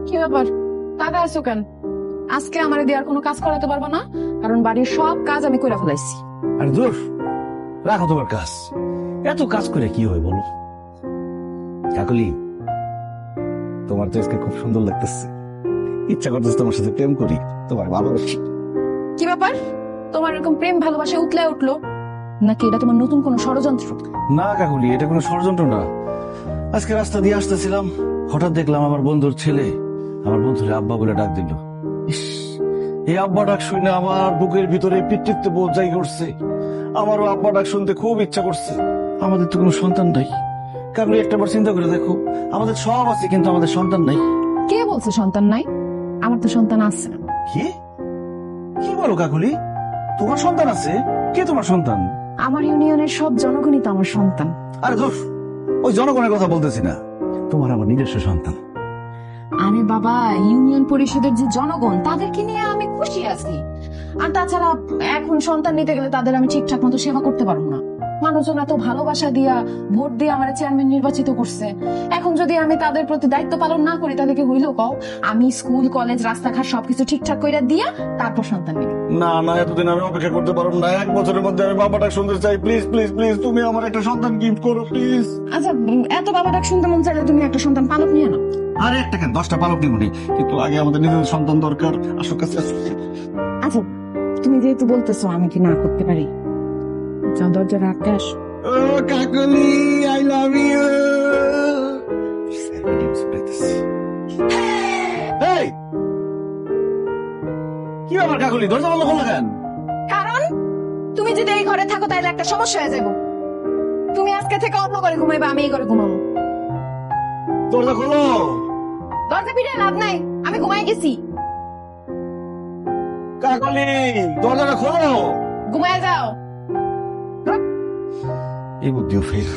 কি ব্যাপার, টাকা আছো কেন? আজকে আমার দিয়ে আর কোনো কাজ করাতে পারবো না, কারণ বাড়ির সব কাজ আমি কইরা ফেলাইছি। আরে দূর, রাখো তোমার কাজ। এত কাজ করে কি হয় বলো? কাকলি, তোমার তো আজকে খুব সুন্দর লাগতেছে। ইচ্ছা করতেছে তোমার সাথে প্রেম করি, তোমার ভালোবাসি। কি ব্যাপার, তোমার এরকম প্রেম ভালোবাসা উতলে উঠলো নাকি এটা তোমার নতুন কোনো ষড়যন্ত্র? না কাকুলি, এটা কোনো ষড়যন্ত্র না। আজকে রাস্তা দিয়ে আসতেছিলাম, হঠাৎ দেখলাম আমার বন্ধুর ছেলে আমার বন্ধুরে আব্বা বলে ডাক দিল। ইস, এই আব্বা ডাক শুনে আমার বুকের ভিতরে পিতৃত্ব বোধ জায়গা করছে। আমারও আব্বা ডাক শুনতে খুব ইচ্ছা করছে। আমাদের তো কোনো সন্তান নাই কাকুলি, একটাবার চিন্তা করে দেখো, আমাদের সব আছে কিন্তু আমাদের সন্তান নাই। কে বলছে সন্তান নাই? আমার তো সন্তান আছে। কি কি বলো কাকুলি, তোমার সন্তান আছে? কে তোমার সন্তান? আমার ইউনিয়নের সব জনগণই তো আমার সন্তান। আরে ধর, ওই জনগণের কথা বলতেছি না, তোমার আমার নিজস্ব সন্তান। আরে বাবা, ইউনিয়ন পরিষদের যে জনগণ তাদেরকে নিয়ে আমি খুশি আছি। আর তাছাড়া এখন সন্তান নিতে গেলে তাদের আমি ঠিকঠাক মতো সেবা করতে পারবো না। মানুষজন এত ভালোবাসা দিয়া ভোট দিয়ে আমার চেয়ারম্যান নির্বাচিত করছে, এখন যদি আমি তাদের প্রতি দায়িত্ব পালন না করি তাদেরকে হইলেও কও আমি স্কুল কলেজ রাস্তাঘাট সবকিছু ঠিকঠাক করে দিয়া তারপর সন্তান নিব। না না, এতদিন আমি অপেক্ষা করতে পারবো না। 1 বছরের মধ্যে আমি বাবাটা শুনতে চাই। প্লিজ প্লিজ প্লিজ, তুমি আমার একটা সন্তান গিফট করো প্লিজ। আচ্ছা, এত বাবা ডাক শুনতে মন চাইলে তুমি একটা সন্তান পালক নিয়ে নাও। আরে একটা কেন, 10টা পালক দিব নি, কিন্তু আগে আমাদের নিজেদের সন্তান দরকার। আসো কাছে আসো। আচ্ছা, তুমি যেহেতু বলতেছো আমি কি না করতে পারি? যাও, দরজা রাখতে আসো। ও কাকলি, আই লাভ ইউ। এই, কি ব্যাপার কাকলি, দরজা বন্ধ করলো কেন? কারণ তুমি যদি এই ঘরে থাকো তাহলে একটা সমস্যা হয়ে যাবো। তুমি আজকে থেকে অন্য ঘরে ঘুমাইবা, আমি এই ঘরে ঘুমাবো। দরজা খোলো। দরজা পিটে লাভ নাই, আমি ঘুমাই গেছি। কাকলি, দরজাটা খোলো। ঘুমায় যাও। এই বুদ্ধিও ফেল।